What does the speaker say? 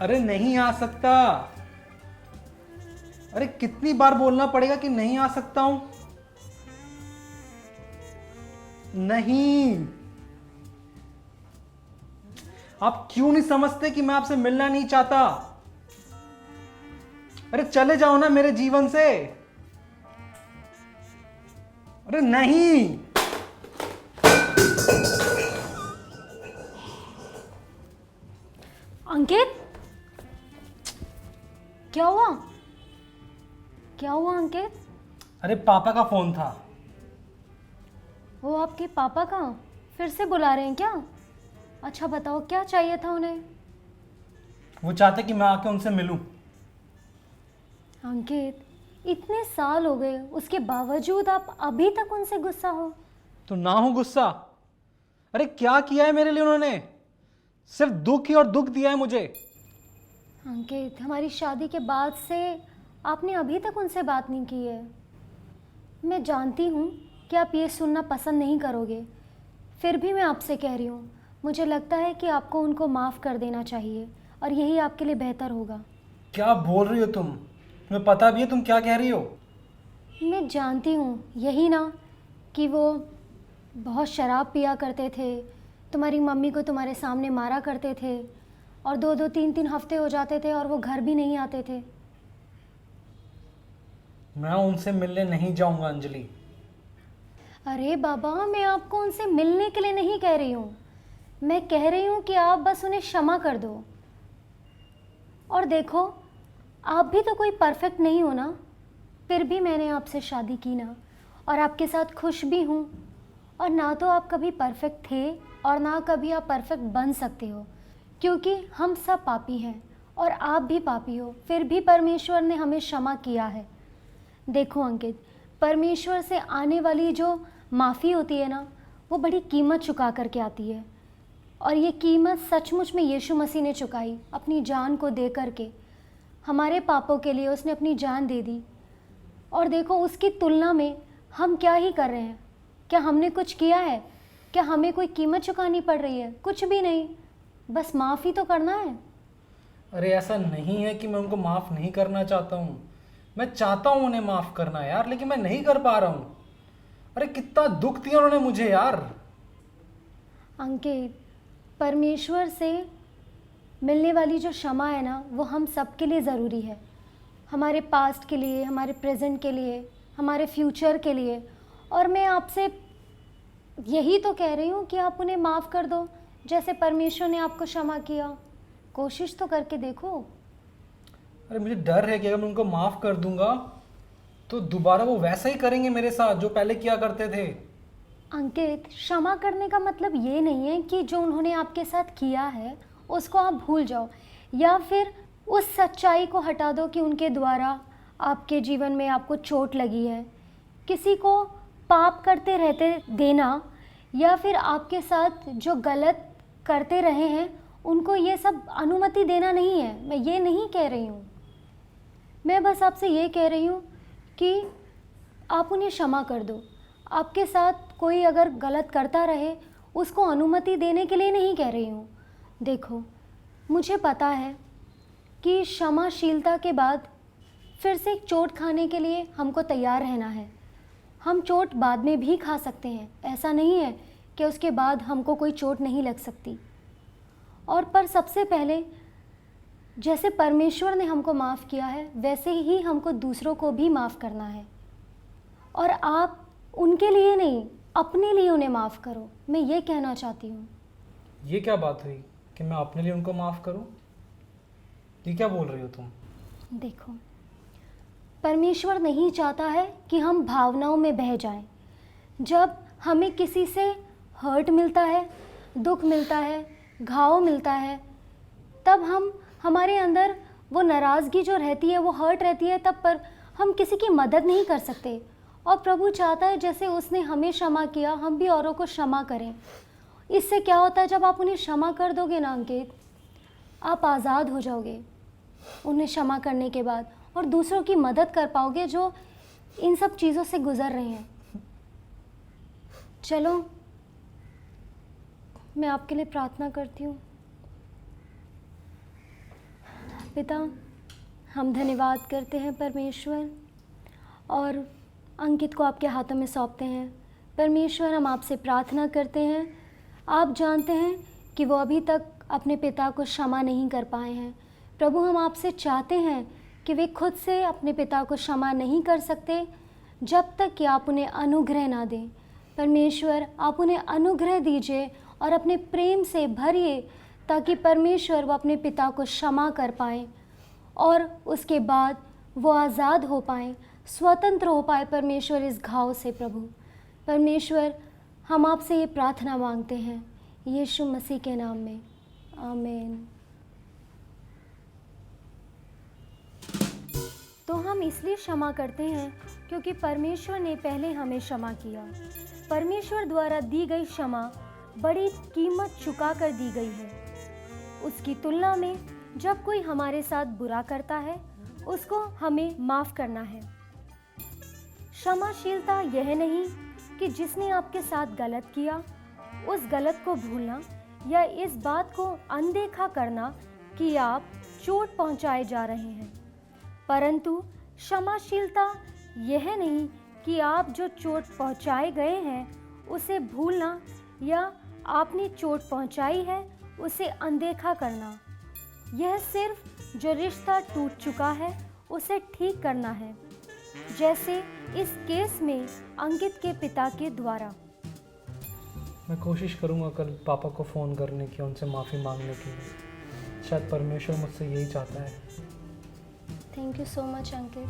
अरे नहीं आ सकता। अरे कितनी बार बोलना पड़ेगा कि नहीं आ सकता हूं। नहीं, आप क्यों नहीं समझते कि मैं आपसे मिलना नहीं चाहता। अरे चले जाओ ना मेरे जीवन से। अरे नहीं। अंकित, क्या हुआ? क्या हुआ अंकित? अरे पापा का फोन था। वो आपके पापा का फिर से बुला रहे हैं क्या? अच्छा बताओ, क्या चाहिए था उन्हें? वो चाहते कि मैं आके उनसे मिलूं। अंकित, इतने साल हो गए, उसके बावजूद आप अभी तक उनसे गुस्सा हो? तो ना हो गुस्सा। अरे क्या किया है मेरे लिए उन्होंने। सिर्फ दुख ही और दुख दिया है मुझे। अंकित, हमारी शादी के बाद से आपने अभी तक उनसे बात नहीं की है। मैं जानती हूँ कि आप ये सुनना पसंद नहीं करोगे, फिर भी मैं आपसे कह रही हूँ। मुझे लगता है कि आपको उनको माफ़ कर देना चाहिए और यही आपके लिए बेहतर होगा। क्या बोल रही हो तुम? तुम्हें पता भी है तुम क्या कह रही हो? मैं जानती हूँ, यही ना कि वो बहुत शराब पिया करते थे, तुम्हारी मम्मी को तुम्हारे सामने मारा करते थे, और 2-2 3-3 हफ्ते हो जाते थे और वो घर भी नहीं आते थे। मैं उनसे मिलने नहीं जाऊंगा अंजलि। अरे बाबा, मैं आपको उनसे मिलने के लिए नहीं कह रही हूँ। मैं कह रही हूँ कि आप बस उन्हें क्षमा कर दो। और देखो, आप भी तो कोई परफेक्ट नहीं हो ना, फिर भी मैंने आपसे शादी की ना, और आपके साथ खुश भी हूँ। और ना तो आप कभी परफेक्ट थे और ना कभी आप परफेक्ट बन सकते हो, क्योंकि हम सब पापी हैं और आप भी पापी हो, फिर भी परमेश्वर ने हमें क्षमा किया है। देखो अंकित, परमेश्वर से आने वाली जो माफ़ी होती है ना, वो बड़ी कीमत चुका करके आती है। और ये कीमत सचमुच में यीशु मसीह ने चुकाई, अपनी जान को दे करके। हमारे पापों के लिए उसने अपनी जान दे दी। और देखो, उसकी तुलना में हम क्या ही कर रहे हैं? क्या हमने कुछ किया है? क्या हमें कोई कीमत चुकानी पड़ रही है? कुछ भी नहीं, बस माफ़ ही तो करना है। अरे ऐसा नहीं है कि मैं उनको माफ़ नहीं करना चाहता हूँ। मैं चाहता हूँ उन्हें माफ़ करना यार, लेकिन मैं नहीं कर पा रहा हूँ। अरे कितना दुख दिया उन्होंने मुझे यार। अंकित, परमेश्वर से मिलने वाली जो क्षमा है ना, वो हम सबके लिए ज़रूरी है। हमारे पास्ट के लिए, हमारे प्रेजेंट के लिए, हमारे फ्यूचर के लिए। और मैं आपसे यही तो कह रही हूँ कि आप उन्हें माफ़ कर दो, जैसे परमेश्वर ने आपको क्षमा किया। कोशिश तो करके देखो। अरे मुझे डर है कि अगर मैं उनको माफ़ कर दूंगा तो दोबारा वो वैसा ही करेंगे मेरे साथ जो पहले किया करते थे। अंकित, क्षमा करने का मतलब ये नहीं है कि जो उन्होंने आपके साथ किया है उसको आप भूल जाओ, या फिर उस सच्चाई को हटा दो कि उनके द्वारा आपके जीवन में आपको चोट लगी है। किसी को पाप करते रहते देना, या फिर आपके साथ जो गलत करते रहे हैं उनको ये सब अनुमति देना नहीं है। मैं ये नहीं कह रही हूँ। मैं बस आपसे ये कह रही हूँ कि आप उन्हें क्षमा कर दो। आपके साथ कोई अगर गलत करता रहे, उसको अनुमति देने के लिए नहीं कह रही हूँ। देखो, मुझे पता है कि क्षमाशीलता के बाद फिर से एक चोट खाने के लिए हमको तैयार रहना है। हम चोट बाद में भी खा सकते हैं, ऐसा नहीं है कि उसके बाद हमको कोई चोट नहीं लग सकती। और पर सबसे पहले, जैसे परमेश्वर ने हमको माफ़ किया है, वैसे ही हमको दूसरों को भी माफ़ करना है। और आप उनके लिए नहीं, अपने लिए उन्हें माफ़ करो। मैं ये कहना चाहती हूँ। ये क्या बात हुई कि मैं अपने लिए उनको माफ़ करूं? ये क्या बोल रही हो तुम? देखो, परमेश्वर नहीं चाहता है कि हम भावनाओं में बह जाएं। जब हमें किसी से हर्ट मिलता है, दुख मिलता है, घाव मिलता है, तब हमारे अंदर वो नाराज़गी जो रहती है, वो हर्ट रहती है, तब पर हम किसी की मदद नहीं कर सकते। और प्रभु चाहता है जैसे उसने हमें क्षमा किया, हम भी औरों को क्षमा करें। इससे क्या होता है, जब आप उन्हें क्षमा कर दोगे ना अंकित, आप आज़ाद हो जाओगे उन्हें क्षमा करने के बाद, और दूसरों की मदद कर पाओगे जो इन सब चीज़ों से गुज़र रहे हैं। चलो, मैं आपके लिए प्रार्थना करती हूँ। पिता, हम धन्यवाद करते हैं परमेश्वर और अंकित को आपके हाथों में सौंपते हैं। परमेश्वर, हम आपसे प्रार्थना करते हैं, आप जानते हैं कि वो अभी तक अपने पिता को क्षमा नहीं कर पाए हैं। प्रभु, हम आपसे चाहते हैं कि वे खुद से अपने पिता को क्षमा नहीं कर सकते जब तक कि आप उन्हें अनुग्रह ना दें। परमेश्वर, आप उन्हें अनुग्रह दीजिए और अपने प्रेम से भरिए ताकि परमेश्वर वो अपने पिता को क्षमा कर पाएँ और उसके बाद वो आज़ाद हो पाएँ, स्वतंत्र हो पाए परमेश्वर इस घाव से। प्रभु परमेश्वर, हम आपसे ये प्रार्थना मांगते हैं यीशु मसीह के नाम में, आमीन। तो हम इसलिए क्षमा करते हैं क्योंकि परमेश्वर ने पहले हमें क्षमा किया। परमेश्वर द्वारा दी गई क्षमा बड़ी कीमत चुका कर दी गई है। उसकी तुलना में जब कोई हमारे साथ बुरा करता है, उसको हमें माफ़ करना है। क्षमाशीलता यह नहीं कि जिसने आपके साथ गलत किया उस गलत को भूलना या इस बात को अनदेखा करना कि आप चोट पहुंचाए जा रहे हैं, परंतु क्षमाशीलता यह नहीं कि आप जो चोट पहुंचाए गए हैं उसे भूलना या आपने चोट पहुंचाई है उसे अनदेखा करना। यह सिर्फ जो रिश्ता टूट चुका है उसे ठीक करना है, जैसे इस केस में अंकित के पिता के द्वारा। मैं कोशिश करूँगा कल पापा को फ़ोन करने की, उनसे माफ़ी मांगने की। शायद परमेश्वर मुझसे यही चाहता है। Thank you so much Ankit.